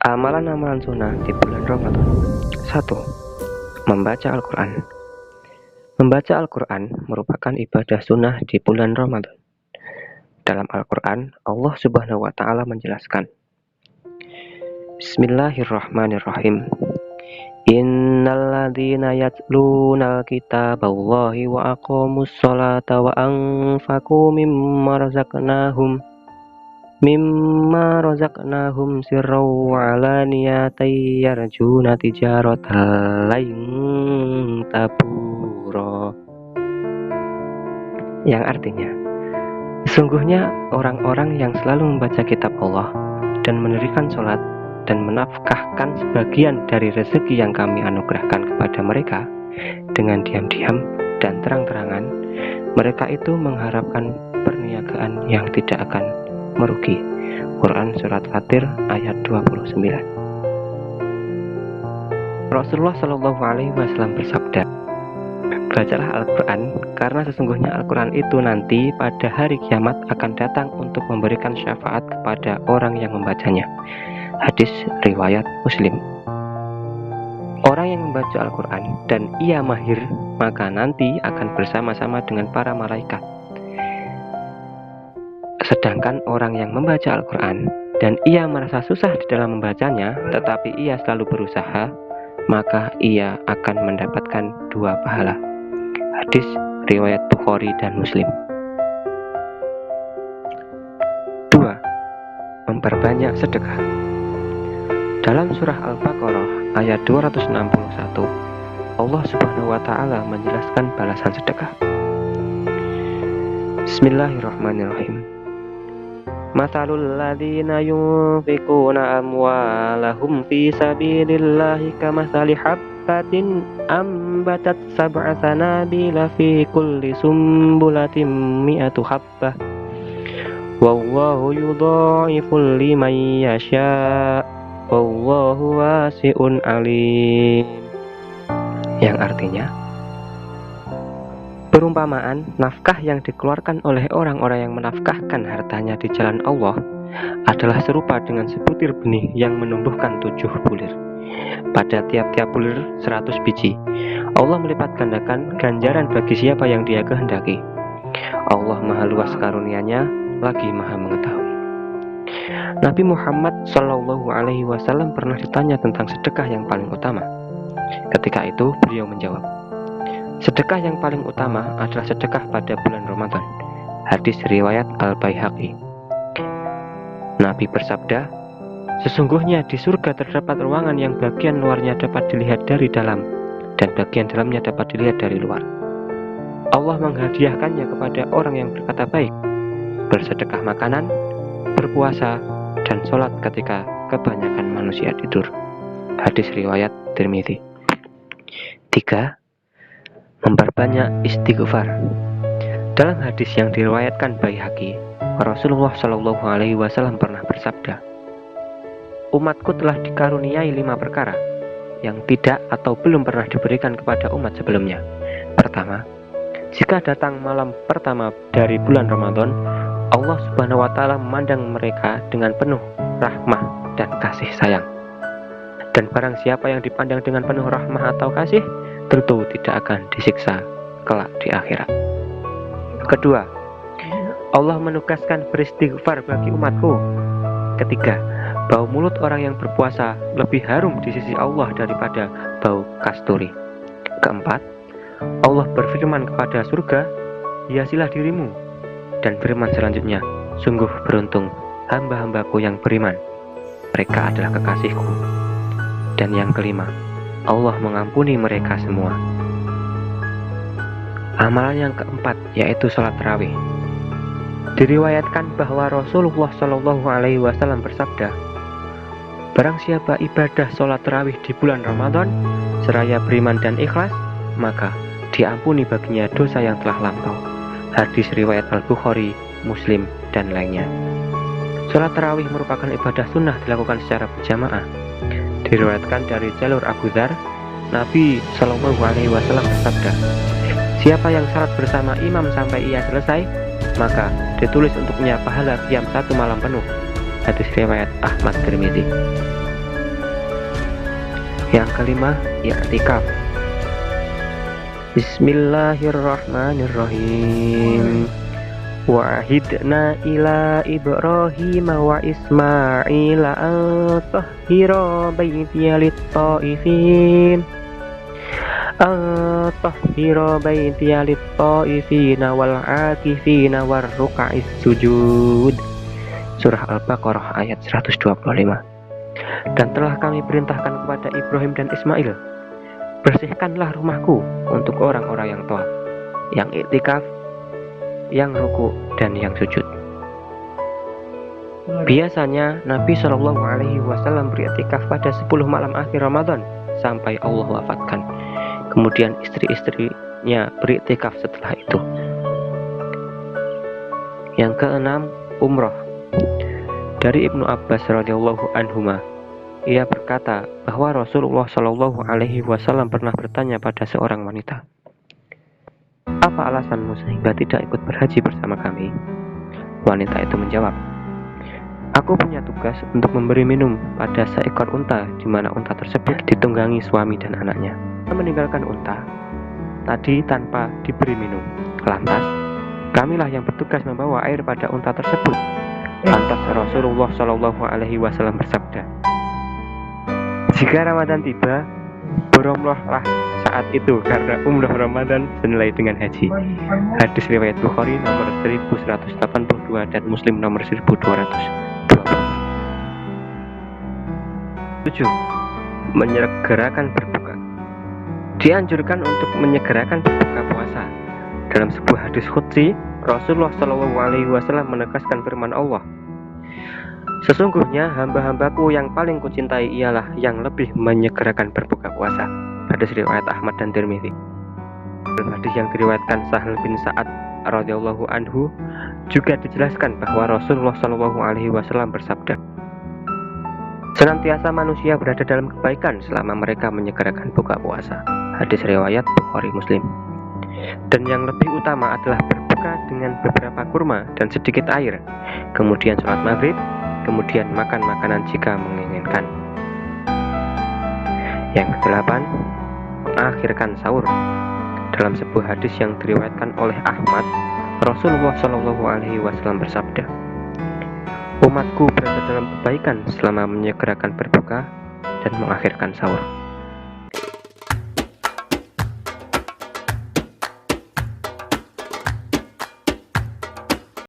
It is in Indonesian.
Amalan-amalan sunnah di bulan Ramadan. 1. Membaca Al-Quran. Membaca Al-Quran merupakan ibadah sunnah di bulan Ramadan. Dalam Al-Quran, Allah Subhanahu wa Ta'ala menjelaskan, Bismillahirrahmanirrahim. Innalladzina yatlunal kitaballahi wa aqamus sholata wa anfaqu mimma razaqnahum sirran wa alaniyatan yarjuna tijaratan lan tabura. Yang artinya, sesungguhnya orang-orang yang selalu membaca kitab Allah dan mendirikan sholat dan menafkahkan sebagian dari rezeki yang kami anugerahkan kepada mereka dengan diam-diam dan terang-terangan, mereka itu mengharapkan perniagaan yang tidak akan merugi. Quran Surat Fatir ayat 29. Rasulullah Shallallahu Alaihi Wasallam bersabda, bacalah Al-Quran karena sesungguhnya Al-Quran itu nanti pada hari kiamat akan datang untuk memberikan syafaat kepada orang yang membacanya. Hadis riwayat Muslim. Orang yang membaca Al-Quran dan ia mahir, maka nanti akan bersama-sama dengan para malaikat. Sedangkan orang yang membaca Al-Quran dan ia merasa susah di dalam membacanya, tetapi ia selalu berusaha, maka ia akan mendapatkan 2 pahala. Hadis riwayat Bukhari dan Muslim. 2. Memperbanyak sedekah. Dalam surah Al-Baqarah ayat 261, Allah Subhanahu wa Ta'ala menjelaskan balasan sedekah. Bismillahirrahmanirrahim. Mathalul ladzina yunfiquna amwalahum fi sabilillahi kamathali habbatin ambatat sab'a sanabila fi kulli sumbulatin mi'atu habbah wallahu yudha'ifu liman yasha' wallahu wasi'un alim. Yang artinya, perumpamaan nafkah yang dikeluarkan oleh orang-orang yang menafkahkan hartanya di jalan Allah adalah serupa dengan sebutir benih yang menumbuhkan 7 bulir. Pada tiap-tiap bulir 100 biji. Allah melipat gandakan ganjaran bagi siapa yang Dia kehendaki. Allah Maha luas karunia-Nya, lagi Maha mengetahui. Nabi Muhammad Shallallahu Alaihi Wasallam pernah ditanya tentang sedekah yang paling utama. Ketika itu beliau menjawab, sedekah yang paling utama adalah sedekah pada bulan Ramadan. Hadis riwayat Al-Baihaqi. Nabi bersabda, sesungguhnya di surga terdapat ruangan yang bagian luarnya dapat dilihat dari dalam dan bagian dalamnya dapat dilihat dari luar. Allah menghadiahkannya kepada orang yang berkata baik, bersedekah makanan, berpuasa, dan sholat ketika kebanyakan manusia tidur. Hadis riwayat Tirmidzi. 3. Memperbanyak istighfar. Dalam hadis yang diriwayatkan Baihaqi, Rasulullah Shallallahu Alaihi Wasallam pernah bersabda, umatku telah dikaruniai 5 perkara yang tidak atau belum pernah diberikan kepada umat sebelumnya. Pertama, jika datang malam pertama dari bulan Ramadan, Allah Subhanahu wa Ta'ala memandang mereka dengan penuh rahmah dan kasih sayang. Dan barang siapa yang dipandang dengan penuh rahmah atau kasih, tentu tidak akan disiksa kelak di akhirat. Kedua, Allah menugaskan beristighfar bagi umatku. Ketiga, bau mulut orang yang berpuasa lebih harum di sisi Allah daripada bau kasturi. Keempat, Allah berfirman kepada surga, hiasilah dirimu. Dan firman selanjutnya, sungguh beruntung hamba-hambaku yang beriman, mereka adalah kekasihku. Dan yang kelima, Allah mengampuni mereka semua. Amalan yang keempat yaitu sholat tarawih. Diriwayatkan bahwa Rasulullah Shallallahu Alaihi Wasallam bersabda, barang siapa ibadah sholat tarawih di bulan Ramadan seraya beriman dan ikhlas, maka diampuni baginya dosa yang telah lampau. Hadis riwayat Al-Bukhari, Muslim, dan lainnya. Sholat tarawih merupakan ibadah sunnah dilakukan secara berjamaah. Diriwayatkan dari jalur Abu Dzar, Nabi Shallallahu Alaihi Wasallam bersabda, siapa yang salat bersama imam sampai ia selesai, maka ditulis untuknya pahala qiyam 1 malam penuh. Hadis riwayat Ahmad Tirmidzi. Yang kelima, i'tikaf. Bismillahirrahmanirrahim. Wa ahidna ila Ibrahim wa Ismaila an tahhira baitiya lit-ta'ifin wal 'akifina war ruk'is sujud. Surah Al-Baqarah ayat 125. Dan telah kami perintahkan kepada Ibrahim dan Ismail, bersihkanlah rumahku untuk orang-orang yang tawaf, yang iktikaf, yang ruku, dan yang sujud. Biasanya Nabi Shallallahu Alaihi Wasallam beriktikaf pada 10 malam akhir Ramadan sampai Allah wafatkan. Kemudian istri-istrinya beriktikaf setelah itu. Yang keenam, umroh. Dari Ibnu Abbas radhiyallahu anhuma, ia berkata bahwa Rasulullah Shallallahu Alaihi Wasallam pernah bertanya pada seorang wanita, "Apa alasanmu sehingga tidak ikut berhaji bersama kami?" Wanita itu menjawab, "Aku punya tugas untuk memberi minum pada seekor unta, di mana unta tersebut ditunggangi suami dan anaknya. Kita meninggalkan unta tadi tanpa diberi minum. Lantas, kamilah yang bertugas membawa air pada unta tersebut." Lantas Rasulullah Shallallahu Alaihi Wasallam bersabda, "Jika Ramadan tiba, berumrahlah saat itu, karena umrah Ramadan senilai dengan haji." Hadis riwayat Bukhari nomor 1182 dan Muslim nomor 1220. 7. Menyegerakan berbuka. Dianjurkan untuk menyegerakan berbuka puasa. Dalam sebuah hadis qudsi, Rasulullah Shallallahu Alaihi Wasallam menegaskan firman Allah, "Sesungguhnya hamba-hambaku yang paling kucintai ialah yang lebih menyegerakan berbuka puasa." Hadis riwayat Ahmad dan Tirmidzi. Dalam hadis yang diriwayatkan Sahal bin Sa'ad radhiyallahu anhu juga dijelaskan bahwa Rasulullah Shallallahu Alaihi Wasallam bersabda, "Senantiasa manusia berada dalam kebaikan selama mereka menyegerakan buka puasa." Hadis riwayat Bukhari Muslim. Dan yang lebih utama adalah berbuka dengan beberapa kurma dan sedikit air, kemudian sholat maghrib, kemudian makan makanan jika menginginkan. Yang ke-8, mengakhirkan sahur. Dalam sebuah hadis yang diriwayatkan oleh Ahmad, Rasulullah Shallallahu Alaihi Wasallam bersabda, "Umatku berada dalam kebaikan selama menyegerakan berbuka dan mengakhirkan sahur."